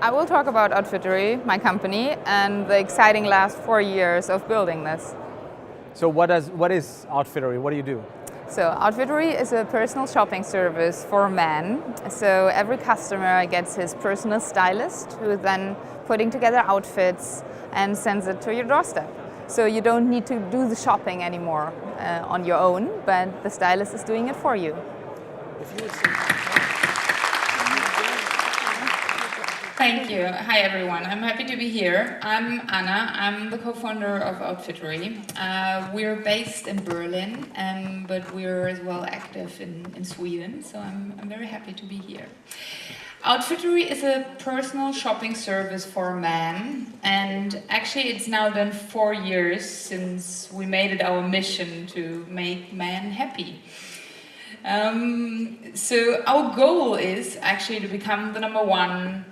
I will talk about Outfittery, my company, and the exciting last 4 years of building this. So what is Outfittery? What do you do? So Outfittery is a personal shopping service for men. So every customer gets his personal stylist, who is then putting together outfits and sends it to your doorstep. So you don't need to do the shopping anymore on your own, but the stylist is doing it for you. Thank you. Hi, everyone. I'm happy to be here. I'm Anna. I'm the co-founder of Outfittery. We're based in Berlin, but we're as well active in Sweden, so I'm very happy to be here. Outfittery is a personal shopping service for men, and actually it's now been 4 years since we made it our mission to make men happy. So our goal is actually to become the #1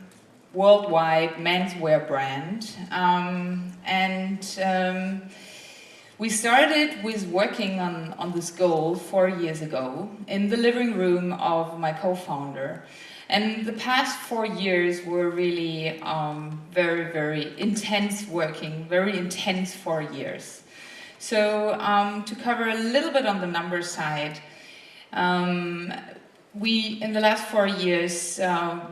worldwide menswear brand, we started with working on this goal 4 years ago in the living room of my co-founder. And the past 4 years were really very, very intense working, very intense 4 years. So to cover a little bit on the number side, in the last 4 years,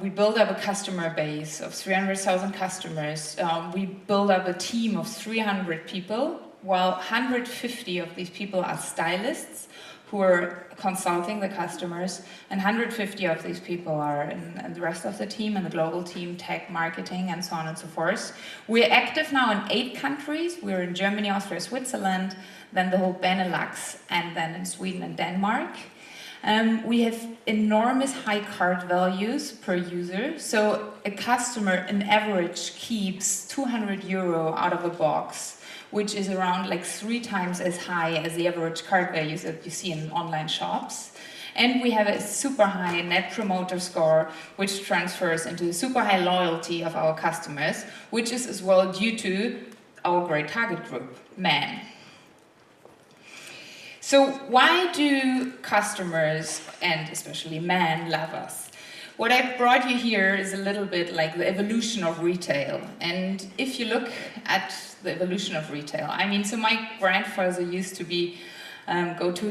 we built up a customer base of 300,000 customers. We built up a team of 300 people, while 150 of these people are stylists who are consulting the customers, and 150 of these people are in the rest of the team, and the global team, tech, marketing, and so on and so forth. We're active now in 8 countries. We're in Germany, Austria, Switzerland, then the whole Benelux, and then in Sweden and Denmark. We have enormous high cart values per user. So a customer, on average, keeps 200 euro out of a box, which is around like 3 times as high as the average cart values that you see in online shops. And we have a super high net promoter score, which transfers into super high loyalty of our customers, which is as well due to our great target group, men. So why do customers, and especially men, love us? What I brought you here is a little bit like the evolution of retail. And if you look at the evolution of retail, I mean, so my grandfather used to go to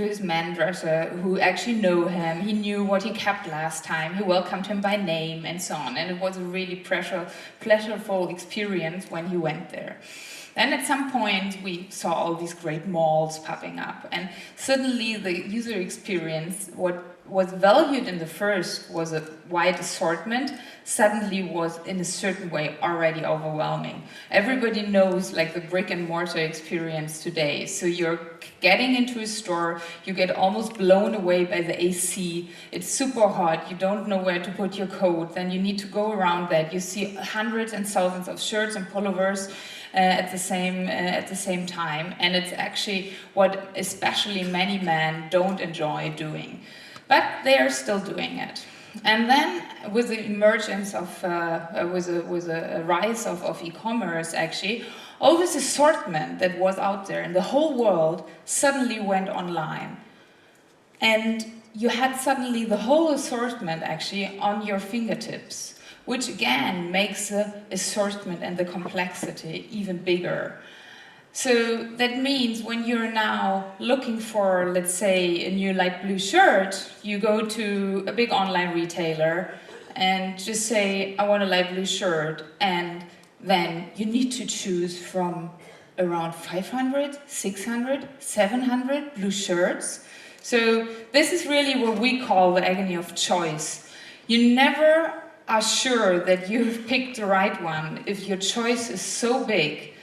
his man dresser who actually know him. He knew what he kept last time. He welcomed him by name and so on. And it was a really pleasurable experience when he went there. Then at some point we saw all these great malls popping up, and suddenly the user experience, what was valued in the first was a wide assortment, suddenly was in a certain way already overwhelming. Everybody knows like the brick and mortar experience today. So you're getting into a store, you get almost blown away by the AC, it's super hot, you don't know where to put your coat, then you need to go around that. You see hundreds and thousands of shirts and pullovers at the same time, and it's actually what especially many men don't enjoy doing, but they are still doing it. And then with the emergence of with a rise of e-commerce, actually all this assortment that was out there in the whole world suddenly went online, and you had suddenly the whole assortment actually on your fingertips, which again makes the assortment and the complexity even bigger. So that means when you're now looking for, let's say, a new light blue shirt, you go to a big online retailer and just say, I want a light blue shirt, and then you need to choose from around 500, 600, 700 blue shirts. So this is really what we call the agony of choice. You never are sure that you've picked the right one if your choice is so big.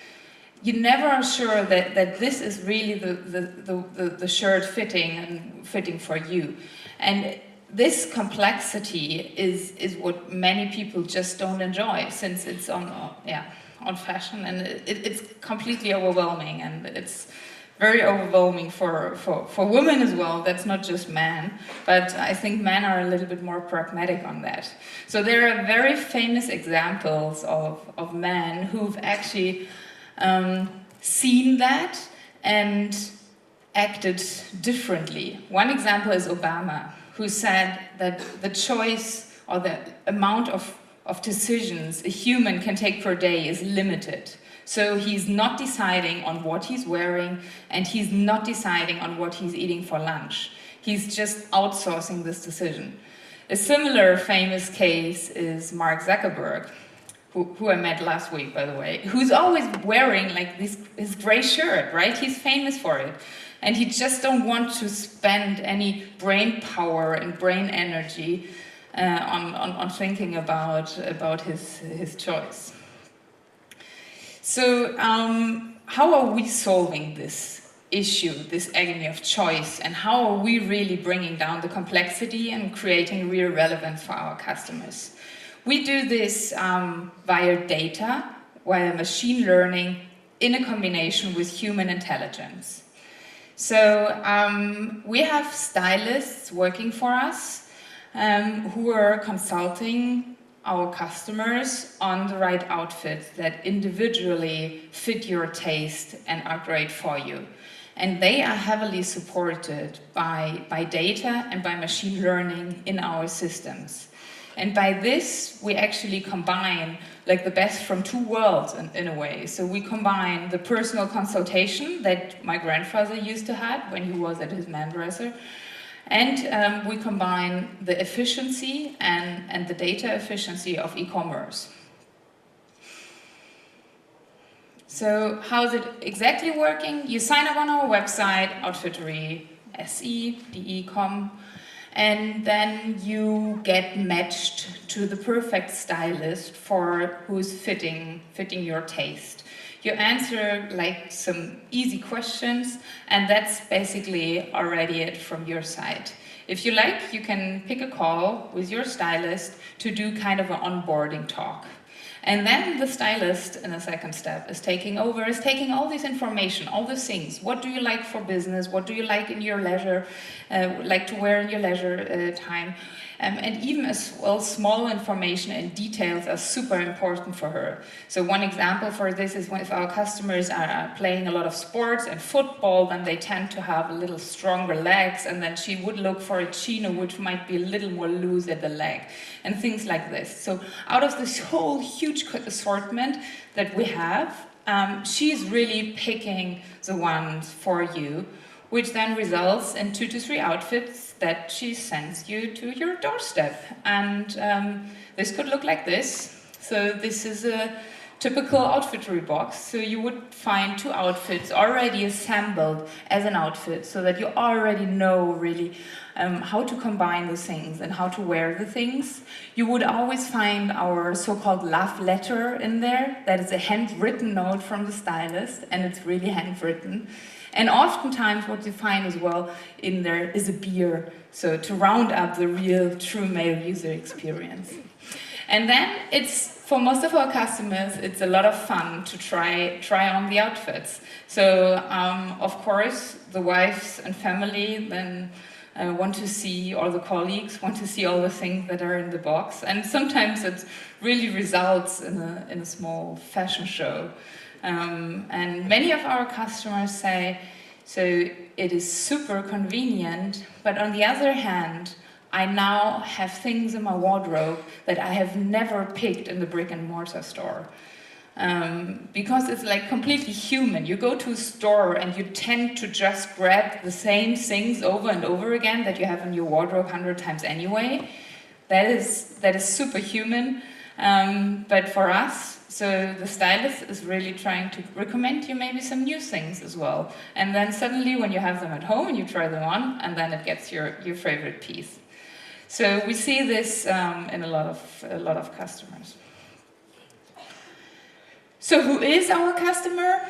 You never are sure that this is really the shirt fitting for you. And this complexity is what many people just don't enjoy, since it's on fashion, and it's completely overwhelming, and it's very overwhelming for women as well. That's not just men, but I think men are a little bit more pragmatic on that. So there are very famous examples of men who've actually seen that and acted differently. One example is Obama, who said that the choice or the amount of of decisions a human can take per day is limited. So he's not deciding on what he's wearing, and he's not deciding on what he's eating for lunch. He's just outsourcing this decision. A similar famous case is Mark Zuckerberg, who I met last week, by the way, who's always wearing like his gray shirt, right? He's famous for it. And he just don't want to spend any brain power and brain energy on thinking about his choice. So how are we solving this issue, this agony of choice, and how are we really bringing down the complexity and creating real relevance for our customers? We do this via data, via machine learning, in a combination with human intelligence. So we have stylists working for us who are consulting our customers on the right outfits that individually fit your taste and are great for you. And they are heavily supported by data and by machine learning in our systems. And by this, we actually combine like the best from two worlds in a way. So we combine the personal consultation that my grandfather used to have when he was at his man dresser. And we combine the efficiency and the data efficiency of e-commerce. So how is it exactly working? You sign up on our website, outfittery.se.com, and then you get matched to the perfect stylist for who's fitting your taste. You answer like some easy questions, and that's basically already it from your side. If you like, you can pick a call with your stylist to do kind of an onboarding talk. And then the stylist, in the second step, is taking all this information, all these things. What do you like for business? What do you like in your leisure, like to wear in your leisure time? And even as well, small information and details are super important for her. So one example for this is when if our customers are playing a lot of sports and football, then they tend to have a little stronger legs, and then she would look for a chino which might be a little more loose at the leg, and things like this. So out of this whole huge assortment that we have, she's really picking the ones for you, which then results in 2 to 3 outfits that she sends you to your doorstep. And this could look like this. So this is a typical outfittery box. So you would find 2 outfits already assembled as an outfit, so that you already know really how to combine the things and how to wear the things. You would always find our so-called love letter in there. That is a handwritten note from the stylist, and it's really handwritten. And oftentimes what you find as well in there is a beer, so to round up the real true male user experience. And then it's, for most of our customers, it's a lot of fun to try on the outfits. So of course the wives and family then want to see, or the colleagues want to see all the things that are in the box. And sometimes it really results in a small fashion show. And many of our customers say, so it is super convenient, but on the other hand, I now have things in my wardrobe that I have never picked in the brick and mortar store. Because it's like completely human. You go to a store and you tend to just grab the same things over and over again that you have in your wardrobe 100 times anyway. That is super human. But for us, so the stylist is really trying to recommend you maybe some new things as well. And then suddenly when you have them at home, you try them on, and then it gets your favorite piece. So we see this in a lot of customers. So who is our customer?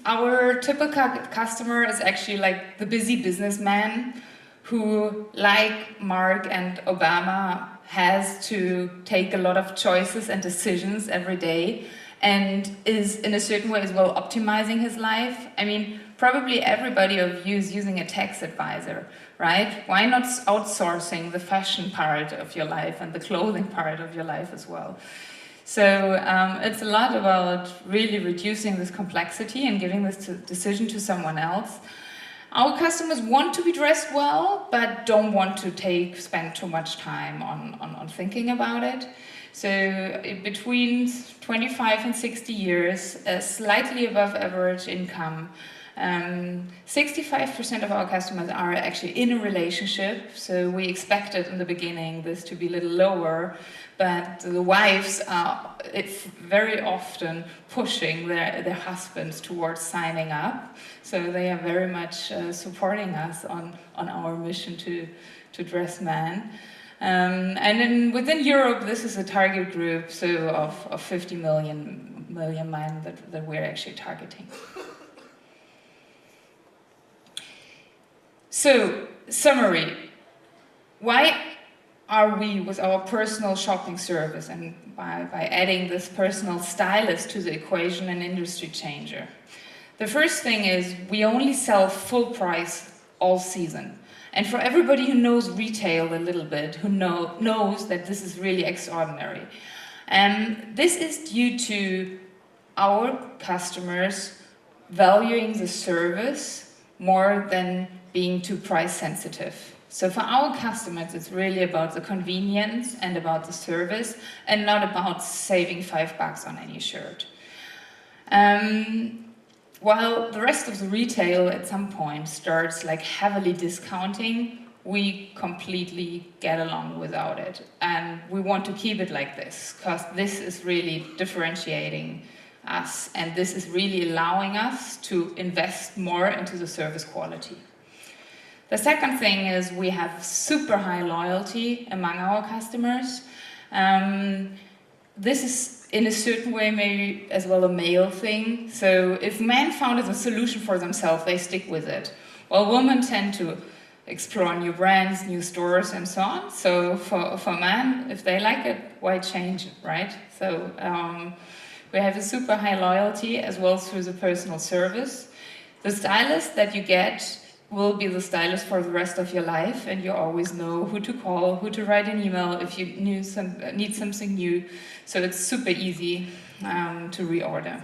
Our typical customer is actually like the busy businessman who, like Mark and Obama, has to take a lot of choices and decisions every day, and is in a certain way as well optimizing his life. I mean, probably everybody of you is using a tax advisor, right? Why not outsourcing the fashion part of your life and the clothing part of your life as well? So it's a lot about really reducing this complexity and giving this decision to someone else. Our customers want to be dressed well, but don't want to spend too much time on thinking about it. So between 25 and 60 years, slightly above average income, 65% of our customers are actually in a relationship. So we expected in the beginning this to be a little lower, but the wives are, it's very often pushing their husbands towards signing up. So they are very much supporting us on our mission to dress men. And then within Europe, this is a target group of 50 million men that we're actually targeting. So, summary. Why are we, with our personal shopping service and by adding this personal stylist to the equation, an industry changer? The first thing is we only sell full price all season. And for everybody who knows retail a little bit, who knows that this is really extraordinary. And this is due to our customers valuing the service more than being too price sensitive. So for our customers, it's really about the convenience and about the service and not about saving $5 on any shirt. While the rest of the retail at some point starts like heavily discounting, we completely get along without it. And we want to keep it like this, because this is really differentiating us, and this is really allowing us to invest more into the service quality. The second thing is we have super high loyalty among our customers. This is in a certain way maybe as well a male thing. So if men found a solution for themselves, they stick with it. While women tend to explore new brands, new stores, and so on. So for men, if they like it, why change it, right? So we have a super high loyalty as well through the personal service. The stylist that you get will be the stylist for the rest of your life, and you always know who to call, who to write an email if you need something new. So it's super easy to reorder.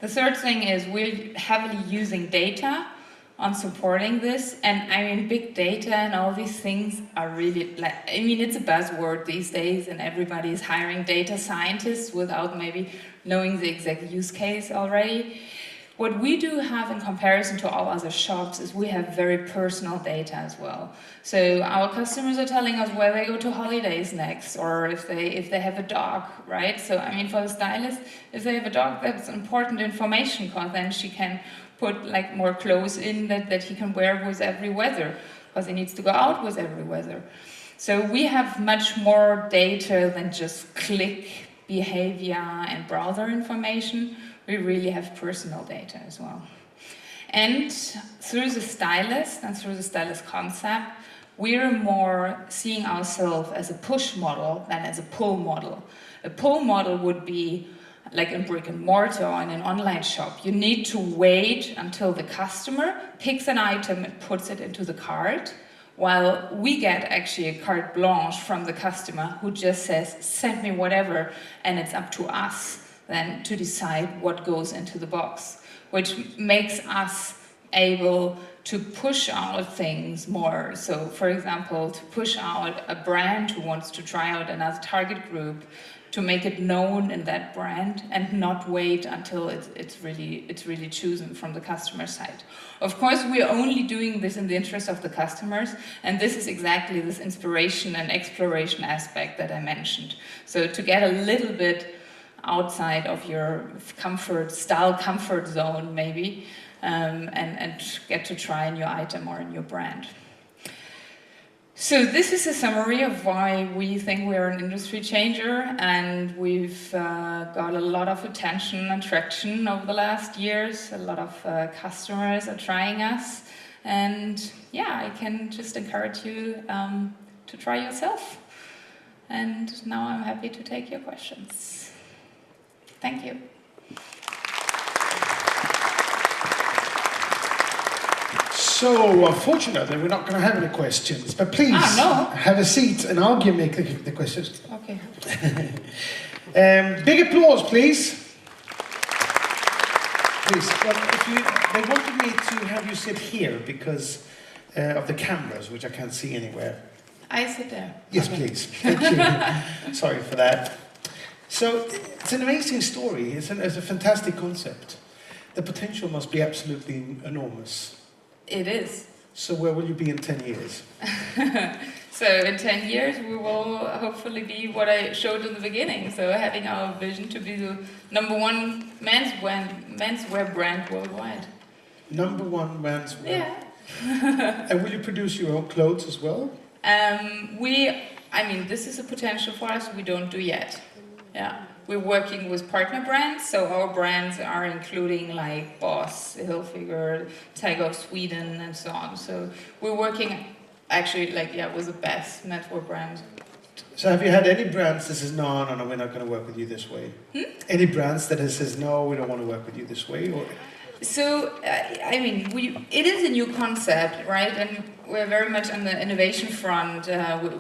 The third thing is we're heavily using data on supporting this, and I mean big data and all these things are really it's a buzzword these days, and everybody is hiring data scientists without maybe knowing the exact use case already. What we do have in comparison to all other shops is we have very personal data as well. So our customers are telling us where they go to holidays next, or if they have a dog, right? So I mean, for the stylist, if they have a dog, that's important information, because then she can put like more clothes in that he can wear with every weather, because he needs to go out with every weather. So we have much more data than just click behavior and browser information. We really have personal data as well. And through the stylist and through the stylist concept, we're more seeing ourselves as a push model than as a pull model. A pull model would be like in brick and mortar or in an online shop. You need to wait until the customer picks an item and puts it into the cart, while we get actually a carte blanche from the customer who just says, send me whatever, and it's up to us then to decide what goes into the box, which makes us able to push out things more. So for example, to push out a brand who wants to try out another target group, to make it known in that brand and not wait until it's really chosen from the customer side. Of course, we're only doing this in the interest of the customers, and this is exactly this inspiration and exploration aspect that I mentioned. So to get a little bit outside of your style comfort zone maybe, and get to try a new item or a new brand. So this is a summary of why we think we're an industry changer, and we've got a lot of attention and traction over the last years. A lot of customers are trying us, and yeah, I can just encourage you to try yourself. And now I'm happy to take your questions. Thank you. So, unfortunately, we're not going to have any questions, but please have a seat and I'll make the questions. Okay. Big applause, please. Please. Well, they wanted me to have you sit here because of the cameras, which I can't see anywhere. I sit there. Yes, please. Thank you. Sorry for that. So it's an amazing story. It's a fantastic concept. The potential must be absolutely enormous. It is. So where will you be in 10 years? So in 10 years, we will hopefully be what I showed in the beginning. So having our vision to be the #1 menswear brand worldwide. #1 menswear. Yeah. And will you produce your own clothes as well? This is a potential for us we don't do yet. Yeah. We're working with partner brands, so our brands are including like Boss, Hilfiger, Tiger of Sweden, and so on. So we're working actually with the best menswear brands. So have you had any brands that says, no, we're not going to work with you this way? Any brands that says, no, we don't want to work with you this way? Or? So, it is a new concept, right? And we're very much on the innovation front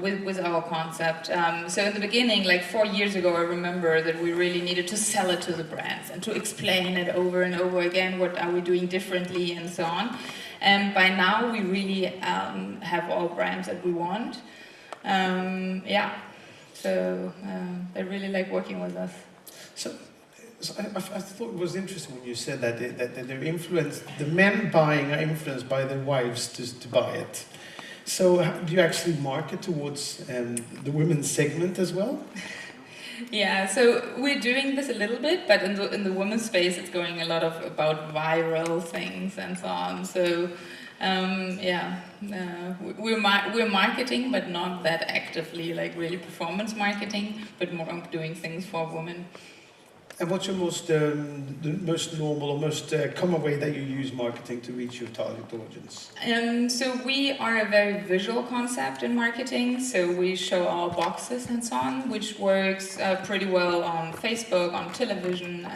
with our concept. So in the beginning, like 4 years ago, I remember that we really needed to sell it to the brands and to explain it over and over again, what are we doing differently and so on. And by now, we really have all brands that we want. So they really like working with us. So I thought it was interesting when you said that they're influenced, the men buying are influenced by their wives to buy it. So do you actually market towards the women's segment as well? Yeah, so we're doing this a little bit, but in the women's space, it's going a lot about viral things and so on. So we're marketing, but not that actively, like really performance marketing, but more doing things for women. And what's your the most normal or most common way that you use marketing to reach your target audience? So we are a very visual concept in marketing. So we show our boxes and so on, which works pretty well on Facebook, on television,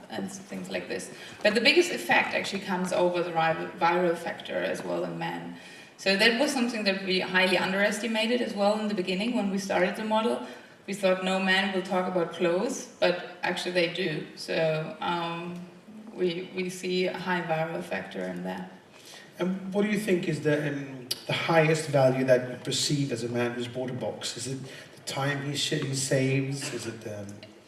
and things like this. But the biggest effect actually comes over the viral factor as well in men. So that was something that we highly underestimated as well in the beginning when we started the model. We thought no man will talk about clothes, but actually they do. So we see a high viral factor in that. And what do you think is the highest value that you perceive as a man who's bought a box? Is it the time he saves? Is it?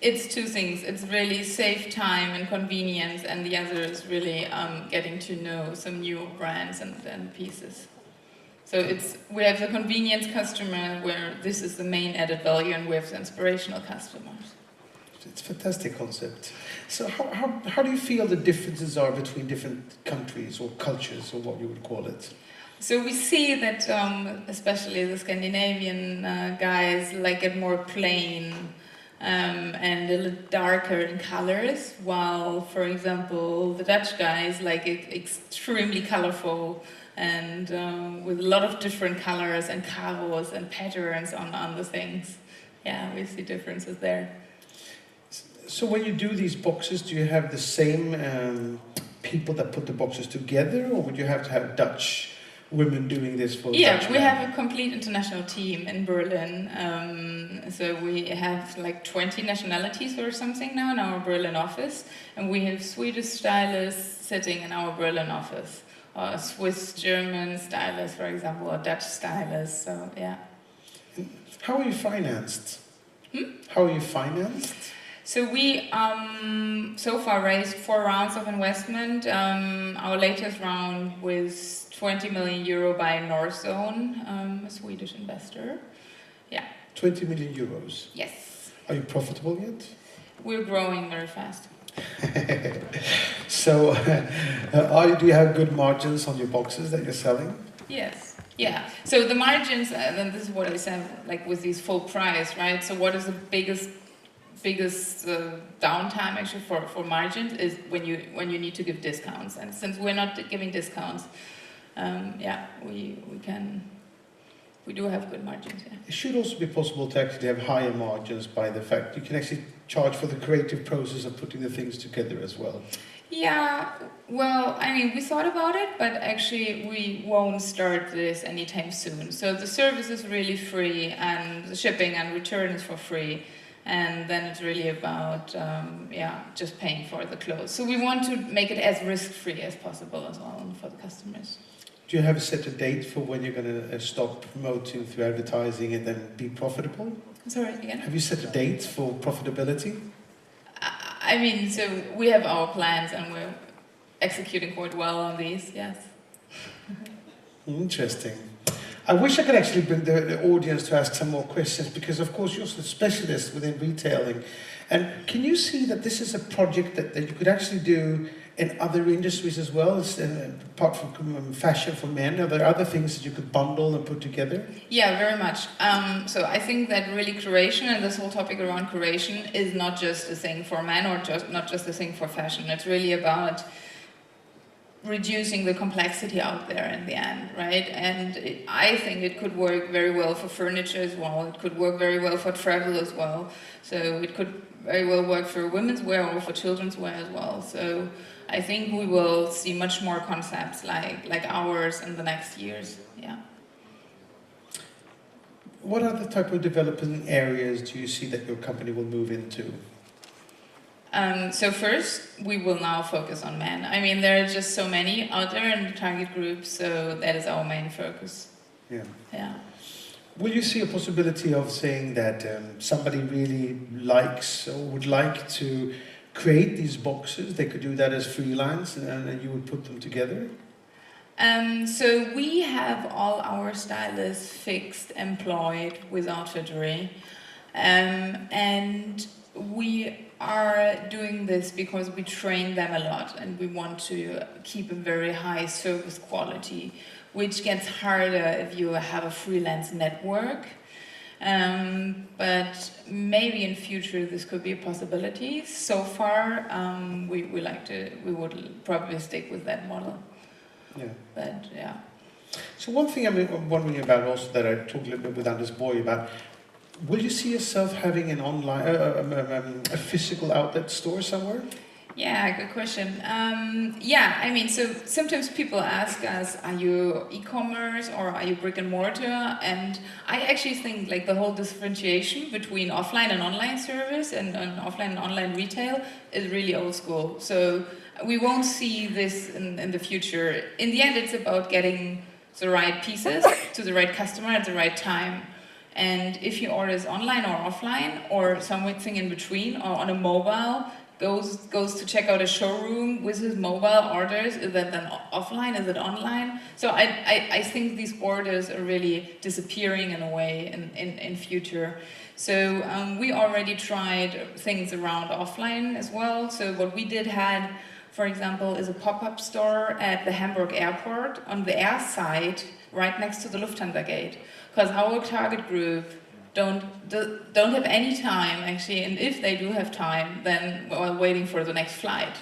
It's two things. It's really save time and convenience, and the other is really getting to know some new brands and pieces. So we have the convenience customer where this is the main added value, and we have the inspirational customers. It's a fantastic concept. So how do you feel the differences are between different countries or cultures, or what you would call it? So we see that especially the Scandinavian guys like it more plain and a little darker in colors, while, for example, the Dutch guys like it extremely colorful and with a lot of different colors and caros and patterns on the things. Yeah, we see differences there. So when you do these boxes, do you have the same people that put the boxes together, or would you have to have Dutch women doing this for Dutch we men? have a complete international team in Berlin. So we have like 20 nationalities or something now in our Berlin office, and we have Swedish stylists sitting in our Berlin office. Or Swiss, German stylists, for example, or Dutch stylists, so yeah. How are you financed? How are you financed? So we so far raised 4 rounds of investment. Our latest round was 20 million euro by Northzone, a Swedish investor. Yeah. 20 million euros? Yes. Are you profitable yet? We're growing very fast. So, do you have good margins on your boxes that you're selling? Yes. Yeah. So the margins, and this is what I said, like with these full price, right? So what is the biggest downtime actually for margins is when you need to give discounts. And since we're not giving discounts, we do have good margins. Yeah. It should also be possible to actually have higher margins by the fact you can actually charge for the creative process of putting the things together as well. Yeah, well, I mean, we thought about it, but actually we won't start this anytime soon. So the service is really free, and the shipping and return is for free. and then it's really about just paying for the clothes. So we want to make it as risk-free as possible as well for the customers. Do you have a set a date for when you're going to stop promoting through advertising and then be profitable? Sorry, again? Have you set a date for profitability? I mean, so we have our plans and we're executing quite well on these, yes. Interesting. I wish I could actually bring the audience to ask some more questions, because of course you're a specialist within retailing. And can you see that this is a project that you could actually do in other industries as well, apart from fashion for men? Are there other things that you could bundle and put together? Yeah, very much. So I think that really curation and this whole topic around curation is not just a thing for men or not just a thing for fashion. It's really about reducing the complexity out there in the end, right? And I think it could work very well for furniture as well. It could work very well for travel as well. So it could very well work for women's wear or for children's wear as well. So I think we will see much more concepts like ours in the next years, yeah. What other type of developing areas do you see that your company will move into? So first, we will now focus on men. I mean, there are just so many out there in the target group, so that is our main focus. Yeah. Yeah. Will you see a possibility of saying that somebody really likes or would like to create these boxes? They could do that as freelance, and you would put them together? So we have all our stylists fixed, employed with Outfittery, and we are doing this because we train them a lot and we want to keep a very high service quality, which gets harder if you have a freelance network. But maybe in future this could be a possibility. So far, we would probably stick with that model. Yeah. But yeah. So one thing I'm wondering about also, that I talked a little bit with Anders Boy about, will you see yourself having an online, a physical outlet store somewhere? Yeah, good question. Yeah, I mean, so sometimes people ask us, are you e-commerce or are you brick and mortar? And I actually think like the whole differentiation between offline and online service and offline and online retail is really old school. So we won't see this in the future. In the end, it's about getting the right pieces to the right customer at the right time. And if he orders online or offline or something in between or on a mobile, goes to check out a showroom with his mobile orders, is that then offline, is it online? So I think these orders are really disappearing in a way in future. So we already tried things around offline as well. So what we had, for example, is a pop-up store at the Hamburg airport on the air side, right next to the Lufthansa gate. Because our target group don't have any time actually, and if they do have time, then we're waiting for the next flight,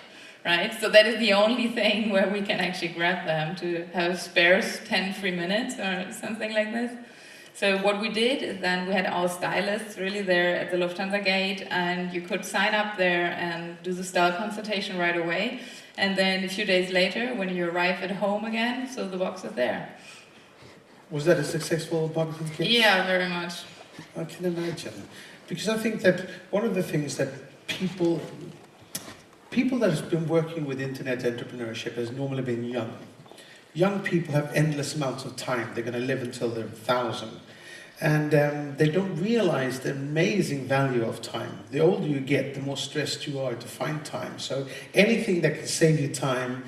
right? So that is the only thing where we can actually grab them to have spares 10 free minutes or something like this. So what we did is then we had our stylists really there at the Lufthansa gate, and you could sign up there and do the style consultation right away. And then a few days later, when you arrive at home again, so the box is there. Was that a successful marketing case? Yeah, very much. I can imagine. Because I think that one of the things that people that have been working with internet entrepreneurship has normally been young. Young people have endless amounts of time. They're going to live until they're 1,000. And they don't realize the amazing value of time. The older you get, the more stressed you are to find time. So anything that can save you time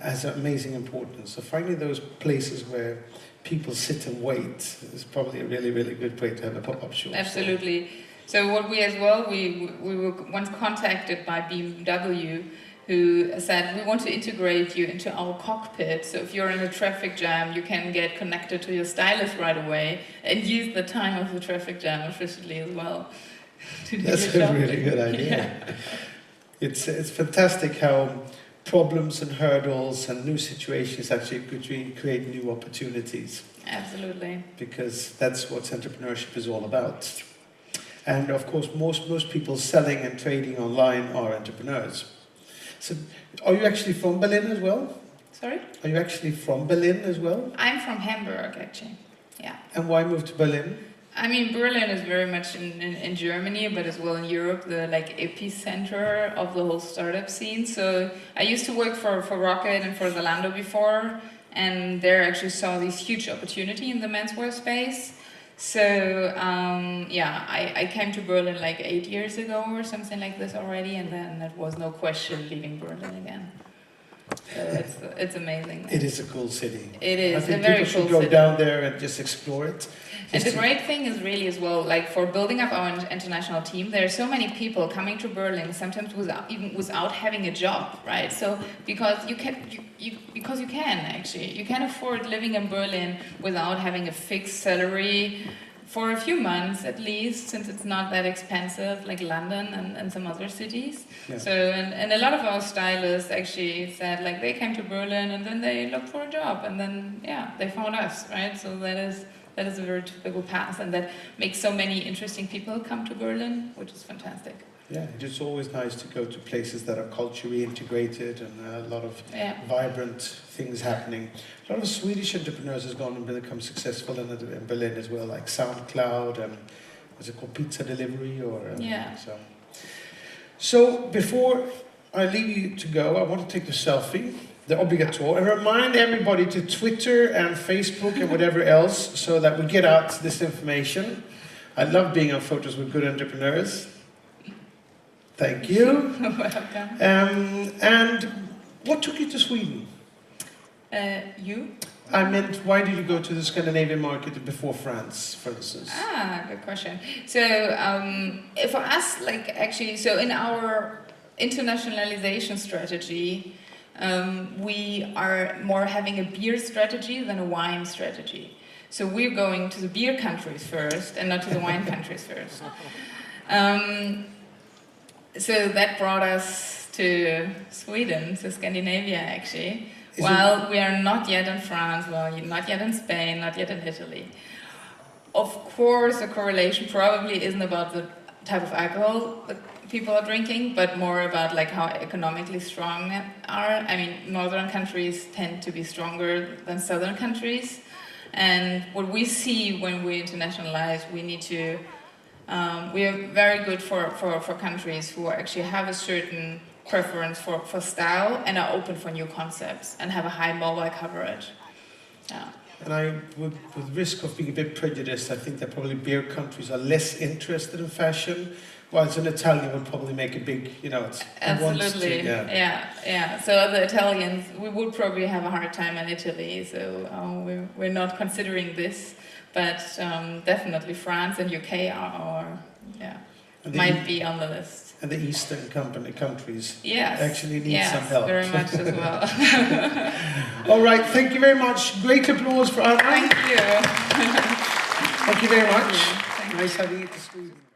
has amazing importance. So finding those places where people sit and wait is probably a really, really good way to have a pop-up shop. Absolutely. So what we as well, we were once contacted by BMW, who said, we want to integrate you into our cockpit. So if you're in a traffic jam, you can get connected to your stylist right away and use the time of the traffic jam efficiently as well. That's a really good idea. Yeah. It's fantastic how problems and hurdles and new situations actually could create new opportunities. Absolutely. Because that's what entrepreneurship is all about. And of course, most people selling and trading online are entrepreneurs. So, are you actually from Berlin as well? Sorry? Are you actually from Berlin as well? I'm from Hamburg, actually. Yeah. And why move to Berlin? I mean, Berlin is very much in Germany, but as well in Europe, the like epicenter of the whole startup scene. So I used to work for Rocket and for Zalando before, and there I actually saw this huge opportunity in the menswear space. So yeah, I came to Berlin like 8 years ago or something like this already, and then it was no question leaving Berlin again. So it's amazing. It is a cool city. It is I think a very people should cool go city. down there and just explore it. And the great thing is really as well, like for building up our international team, there are so many people coming to Berlin, sometimes without having a job, right? So because you can actually, you can afford living in Berlin without having a fixed salary for a few months at least, since it's not that expensive like London and some other cities. Yeah. So, and a lot of our stylists actually said like they came to Berlin and then they looked for a job and then, yeah, they found us, right? So that is a very typical path, and that makes so many interesting people come to Berlin, which is fantastic. Yeah, it's always nice to go to places that are culturally integrated and a lot of vibrant things happening. A lot of Swedish entrepreneurs has gone and become successful in Berlin as well, like SoundCloud and what's it called, pizza delivery or So before I leave you to go, I want to take the selfie, the obligatoire, and remind everybody to Twitter and Facebook and whatever else so that we get out this information. I love being on photos with good entrepreneurs. Thank you. Welcome. And what took you to Sweden? You? I meant, why did you go to the Scandinavian market before France, for instance? Good question. So for us, like actually, so in our internationalization strategy, we are more having a beer strategy than a wine strategy. So we're going to the beer countries first and not to the wine countries first. So that brought us to Sweden, to Scandinavia actually. While we are not yet in France, well, not yet in Spain, not yet in Italy. Of course, the correlation probably isn't about the type of alcohol that people are drinking, but more about like how economically strong they are. I mean, northern countries tend to be stronger than southern countries. And what we see when we internationalize, we need to we are very good for countries who actually have a certain preference for style and are open for new concepts and have a high mobile coverage. Yeah. And I, with risk of being a bit prejudiced, I think that probably beer countries are less interested in fashion, whilst an Italian would probably make a big, you know, it wants Absolutely, to, yeah. So the Italians, we would probably have a hard time in Italy, so we're not considering this. But definitely France and UK are might be on the list. And the Eastern countries actually need yes, some help. Very much as well. All right, thank you very much. Great applause for Anna. Thank you. Thank you very much. Thank you. Nice having you to Sweden.